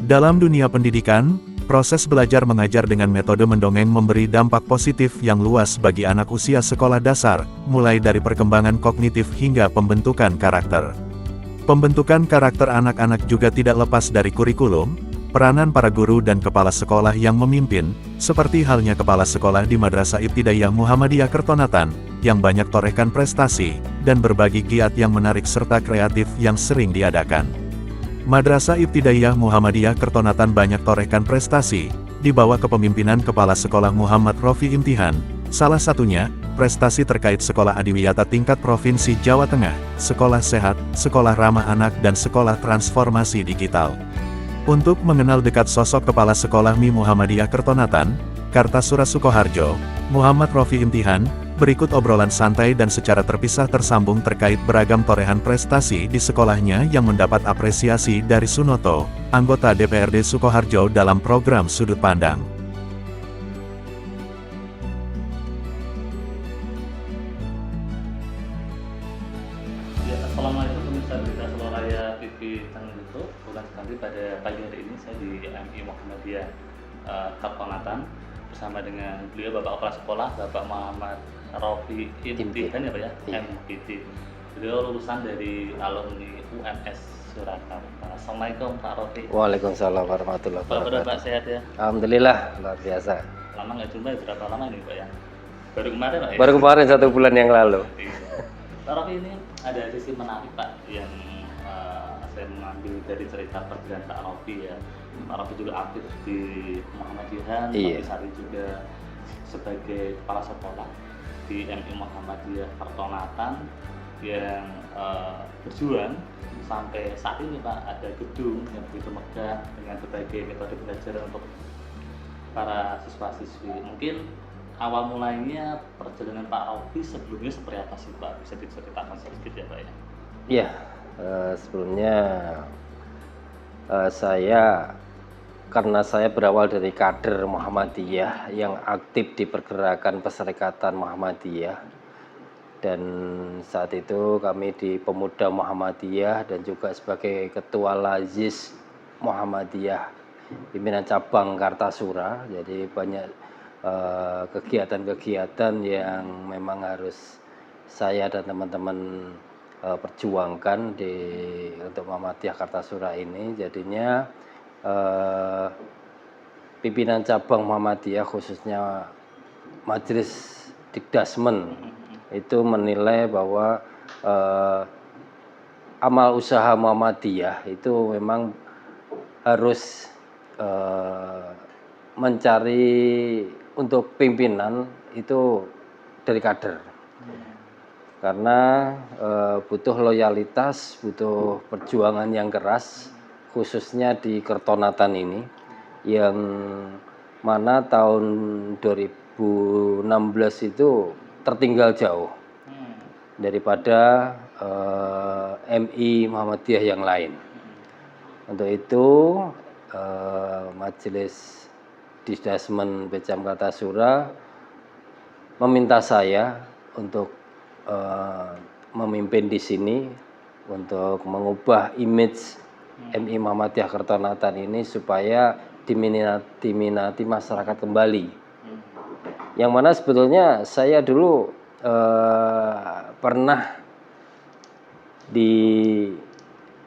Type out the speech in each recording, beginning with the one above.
Dalam dunia pendidikan, proses belajar mengajar dengan metode mendongeng memberi dampak positif yang luas bagi anak usia sekolah dasar, mulai dari perkembangan kognitif hingga pembentukan karakter. Pembentukan karakter anak-anak juga tidak lepas dari kurikulum, peranan para guru dan kepala sekolah yang memimpin, seperti halnya kepala sekolah di Madrasah Ibtidaiyah Muhammadiyah Kertonatan, yang banyak torehkan prestasi, dan berbagi giat yang menarik serta kreatif yang sering diadakan. Madrasah Ibtidaiyah Muhammadiyah Kertonatan banyak torehkan prestasi, di bawah kepemimpinan Kepala Sekolah Muhammad Rofi Imtihan, salah satunya, prestasi terkait Sekolah Adiwiyata tingkat Provinsi Jawa Tengah, Sekolah Sehat, Sekolah Ramah Anak dan Sekolah Transformasi Digital. Untuk mengenal dekat sosok Kepala Sekolah Mi Muhammadiyah Kertonatan, Kartasura Sukoharjo, Muhammad Rofi Imtihan, berikut obrolan santai dan secara terpisah tersambung terkait beragam torehan prestasi di sekolahnya yang mendapat apresiasi dari Sunoto, anggota DPRD Sukoharjo dalam program Sudut Pandang. Assalamualaikum pemirsa berita Seloraya TV channel YouTube. Bulan sekali pada pagi hari ini saya di MI Muhammadiyah Kertonatan bersama dengan beliau Bapak Kepala Sekolah Bapak Muhammad Rofi Imtihan ya Pak ya, MPT. Beliau lulusan dari alumni UMS Surakarta. Assalamualaikum Pak Rofi. Waalaikumsalam warahmatullahi wabarakatuh. Bapak sehat ya? Alhamdulillah, luar biasa. Lama nggak jumpa ya, berapa lama ini Pak ya? Baru kemarin Pak ya? Baru kemarin 1 bulan yang lalu. Pak Rofi, ini ada sisi menarik Pak yang saya mengambil dari cerita perjalanan Pak Rofi ya. Pak Rofi juga aktif di Muhammadiyah, Iya. tapi saat ini juga sebagai kepala sekolah di MI Muhammadiyah Kertonatan yang berjuang sampai saat ini Pak, ada gedung yang begitu megah dengan berbagai metode belajar untuk para siswa-siswi. Mungkin awal mulainya perjalanan Pak Rofi sebelumnya seperti apa sih Pak? Bisa diceritakan sedikit ya Pak ya? Iya, sebelumnya karena saya berawal dari kader Muhammadiyah yang aktif di pergerakan Perserikatan Muhammadiyah, dan saat itu kami di Pemuda Muhammadiyah dan juga sebagai Ketua Lazis Muhammadiyah pimpinan cabang Kartasura. Jadi banyak kegiatan-kegiatan yang memang harus saya dan teman-teman perjuangkan untuk Muhammadiyah Kartasura ini. Jadinya pimpinan cabang Muhammadiyah khususnya Majelis Dikdasmen itu menilai bahwa amal usaha Muhammadiyah itu memang harus mencari untuk pimpinan itu dari kader, karena butuh loyalitas, butuh perjuangan yang keras, khususnya di Kertonatan ini, yang mana tahun 2016 itu tertinggal jauh daripada MI Muhammadiyah yang lain. Untuk itu Majelis Dikdasmen Pecam Kartasura meminta saya untuk memimpin di sini untuk mengubah image MI Muhammadiyah Kertonatan ini supaya diminati masyarakat kembali. Yang mana sebetulnya saya dulu pernah di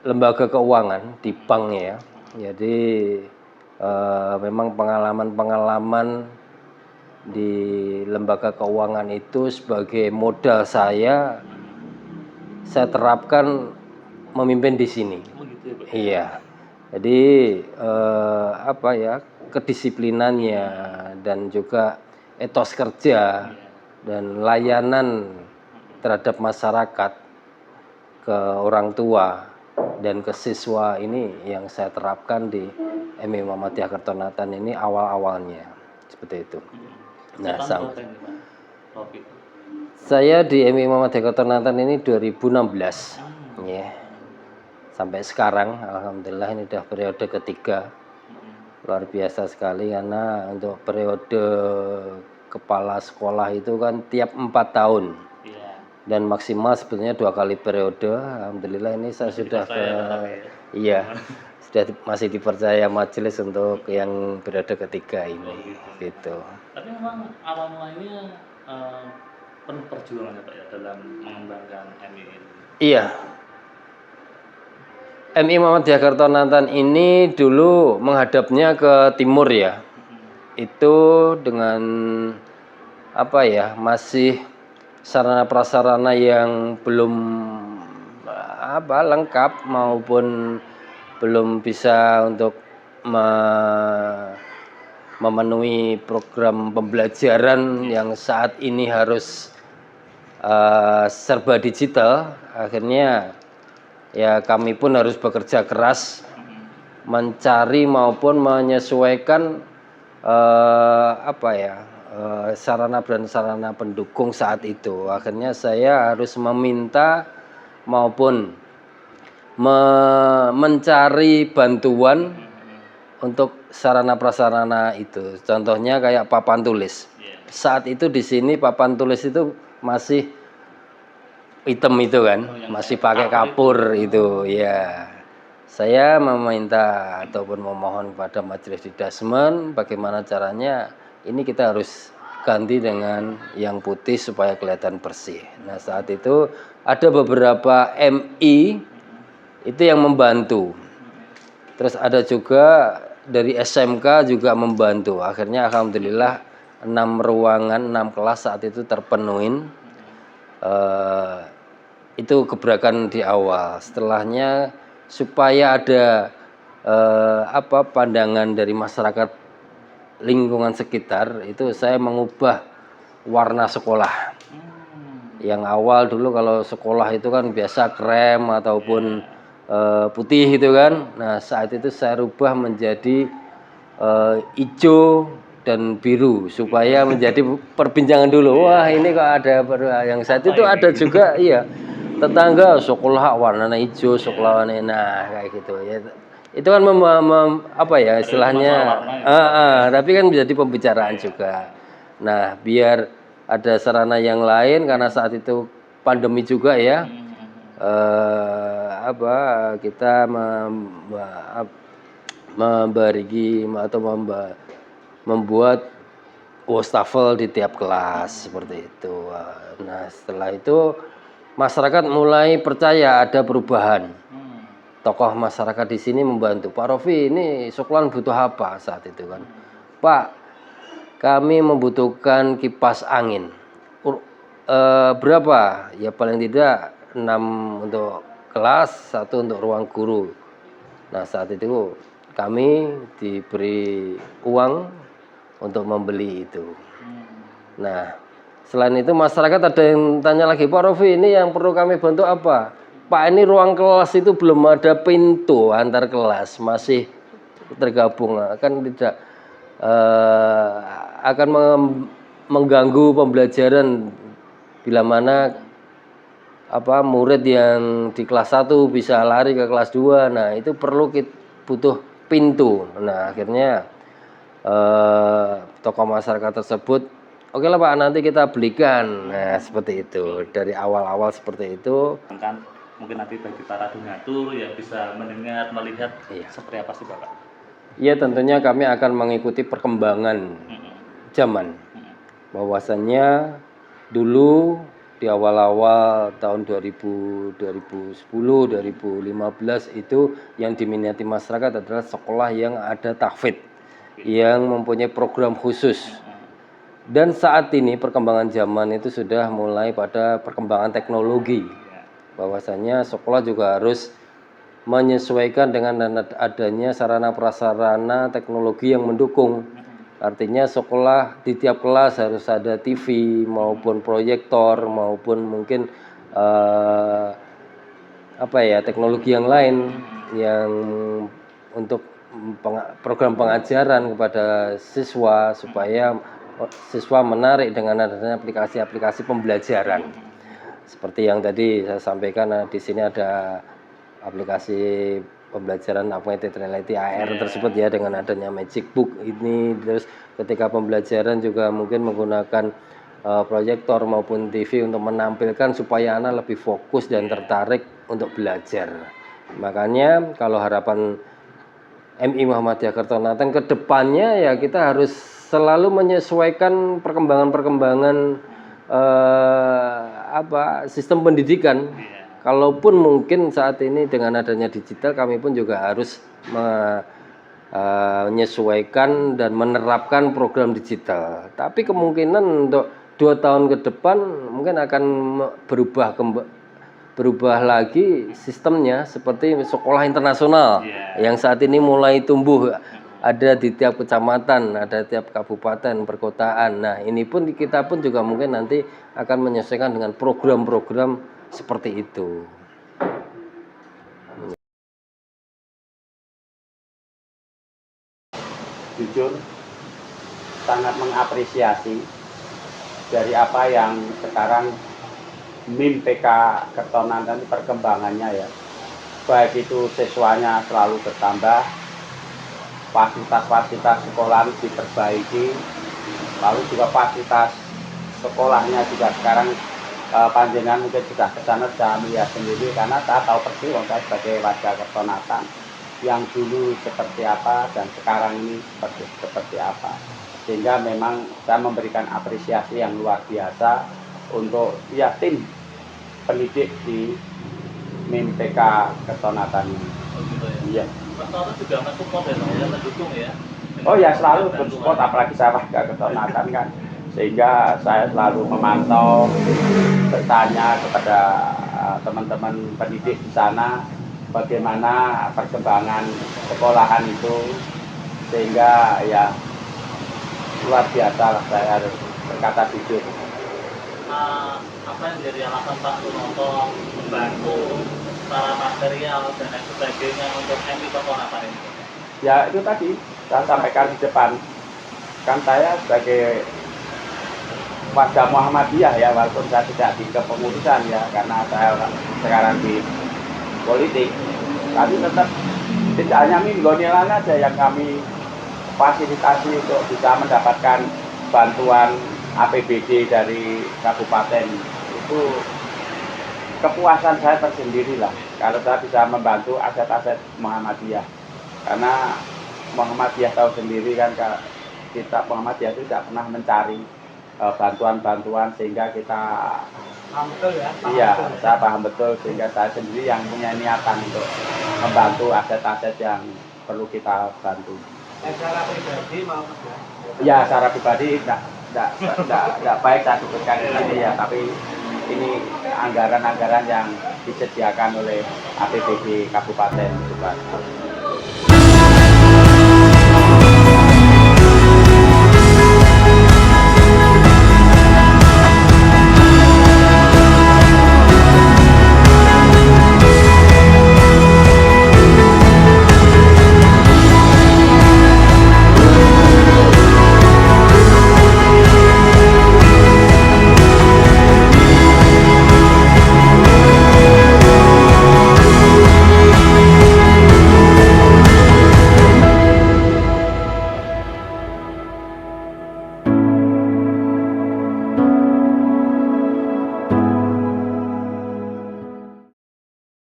lembaga keuangan, di bank ya. Jadi memang pengalaman-pengalaman di lembaga keuangan itu sebagai modal saya terapkan memimpin di sini. Iya, jadi kedisiplinannya dan juga etos kerja dan layanan terhadap masyarakat ke orang tua dan ke siswa ini yang saya terapkan di MI Muhammadiyah Kertonatan ini awal-awalnya seperti itu. Nah, saya di MI Muhammadiyah Kertonatan ini 2016, ya. Sampai sekarang, alhamdulillah ini sudah periode ketiga. Luar biasa sekali karena untuk periode kepala sekolah itu kan tiap 4 tahun. Dan maksimal sebetulnya 2 kali periode. Alhamdulillah ini saya sudah masih dipercaya majelis untuk yang periode ketiga ini, gitu. Tapi memang awal mulanya penuh perjuangan ya Pak ya dalam mengembangkan MI ini. Iya, MI Muhammadiyah Kertonatan ini dulu menghadapnya ke timur ya. Itu dengan apa ya, masih sarana prasarana yang belum lengkap maupun belum bisa untuk memenuhi program pembelajaran yang saat ini harus serba digital. Akhirnya ya kami pun harus bekerja keras mencari maupun menyesuaikan sarana dan sarana pendukung saat itu. Akhirnya saya harus meminta maupun mencari bantuan untuk sarana prasarana itu. Contohnya kayak papan tulis. Saat itu di sini papan tulis itu masih hitam itu kan, masih pakai kapur itu ya. Saya meminta ataupun memohon kepada majelis didasmen bagaimana caranya ini kita harus ganti dengan yang putih supaya kelihatan bersih. Nah, saat itu ada beberapa MI itu yang membantu. Terus ada juga dari SMK juga membantu. Akhirnya alhamdulillah 6 ruangan, 6 kelas saat itu terpenuhin. Itu gebrakan di awal. Setelahnya supaya ada pandangan dari masyarakat lingkungan sekitar, itu saya mengubah warna sekolah. Yang awal dulu kalau sekolah itu kan biasa krem ataupun putih itu kan. Nah, saat itu saya rubah menjadi hijau dan biru supaya menjadi perbincangan dulu. Wah, ini kok ada yang saat itu ada juga iya. Tetangga sekolah warnanya hijau, sekolah warnanya nah kayak gitu ya. Itu kan istilahnya tapi kan menjadi pembicaraan juga. Nah, biar ada sarana yang lain karena saat itu pandemi juga ya. Kita membuat wastafel di tiap kelas seperti itu. Nah, setelah itu masyarakat mulai percaya ada perubahan. Tokoh masyarakat di sini membantu. Pak Rofi, ini sekolahan butuh apa saat itu kan? Pak, kami membutuhkan kipas angin. Berapa? Ya paling tidak 6 untuk kelas, 1 untuk ruang guru. Nah, saat itu kami diberi uang untuk membeli itu. Nah, selain itu masyarakat ada yang tanya lagi, Pak Rofi, ini yang perlu kami bantu apa? Pak, ini ruang kelas itu belum ada pintu antar kelas, masih tergabung, akan tidak akan mengganggu pembelajaran bila mana murid yang di kelas 1 bisa lari ke kelas 2. Nah, itu perlu butuh pintu. Nah, akhirnya tokoh masyarakat tersebut, oke lah Pak, nanti kita belikan. Nah, seperti itu. Dari awal-awal seperti itu. Kan mungkin nanti bagi para donatur yang bisa mendengar, melihat seperti apa sih Bapak? Iya, tentunya kami akan mengikuti perkembangan zaman. Bahwasannya dulu di awal-awal tahun 2010, 2015 itu yang diminati masyarakat adalah sekolah yang ada tahfidz, yang mempunyai program khusus. Dan saat ini perkembangan zaman itu sudah mulai pada perkembangan teknologi. Bahwasanya sekolah juga harus menyesuaikan dengan adanya sarana prasarana teknologi yang mendukung. Artinya sekolah di tiap kelas harus ada TV maupun proyektor maupun mungkin teknologi yang lain yang untuk program pengajaran kepada siswa supaya siswa menarik dengan adanya aplikasi-aplikasi pembelajaran. Seperti yang tadi saya sampaikan, di sini ada aplikasi pembelajaran augmented reality AR tersebut ya, dengan adanya Magic Book ini. Terus ketika pembelajaran juga mungkin menggunakan proyektor maupun TV untuk menampilkan supaya anak lebih fokus dan tertarik untuk belajar. Makanya kalau harapan MI Muhammadiyah Kertonatan ke depannya ya kita harus selalu menyesuaikan perkembangan-perkembangan sistem pendidikan. Iya. Kalaupun mungkin saat ini dengan adanya digital kami pun juga harus menyesuaikan dan menerapkan program digital. Tapi kemungkinan untuk 2 tahun ke depan mungkin akan berubah lagi sistemnya seperti sekolah internasional yang saat ini mulai tumbuh, ada di tiap kecamatan, ada tiap kabupaten, perkotaan. Nah, ini pun kita pun juga mungkin nanti akan menyesuaikan dengan program-program seperti itu. Jujur sangat mengapresiasi dari apa yang sekarang MIM PK Kertonatan perkembangannya ya, baik itu siswanya selalu bertambah, fasilitas sekolah diperbaiki, lalu juga fasilitas sekolahnya juga sekarang panjenengan mungkin sudah ke sana sudah melihat sendiri, karena saya tahu persis saya sebagai warga Kertonatan yang dulu seperti apa dan sekarang ini seperti apa, sehingga memang saya memberikan apresiasi yang luar biasa untuk ya tim pendidik di MIM PK Kertonatan ini. Oh gitu ya. Iya. Kertonatan juga mensupport ya, mendukung ya. Oh ya, selalu mensupport, apalagi saya warga Kertonatan kan, sehingga saya selalu memantau, bertanya kepada teman-teman pendidik di sana bagaimana perkembangan sekolahan itu, sehingga ya luar biasa lah, saya harus berkata jujur. Apa yang jadi alasan Pak Sunoto membantu secara material dan lain sebagainya untuk MI Kertonatan ini? Ya itu tadi saya sampaikan di depan, kan saya sebagai warga Muhammadiyah ya, walaupun saya tidak di kepengurusan ya, karena saya sekarang di politik, tapi tetap tidak hanya Minggonilan aja yang kami fasilitasi untuk bisa mendapatkan bantuan APBD dari kabupaten. Itu kepuasan saya tersendiri lah kalau saya bisa membantu aset-aset Muhammadiyah, karena Muhammadiyah tahu sendiri kan, kita Muhammadiyah itu tidak pernah mencari bantuan-bantuan, sehingga kita Paham betul ya? iya, saya paham betul, sehingga saya sendiri yang punya niatan untuk membantu aset-aset yang perlu kita bantu. Secara pribadi maupun Ya, secara pribadi tidak baik saya sebutkan ini ya, tapi ini anggaran-anggaran yang disediakan oleh APBD Kabupaten Tuban.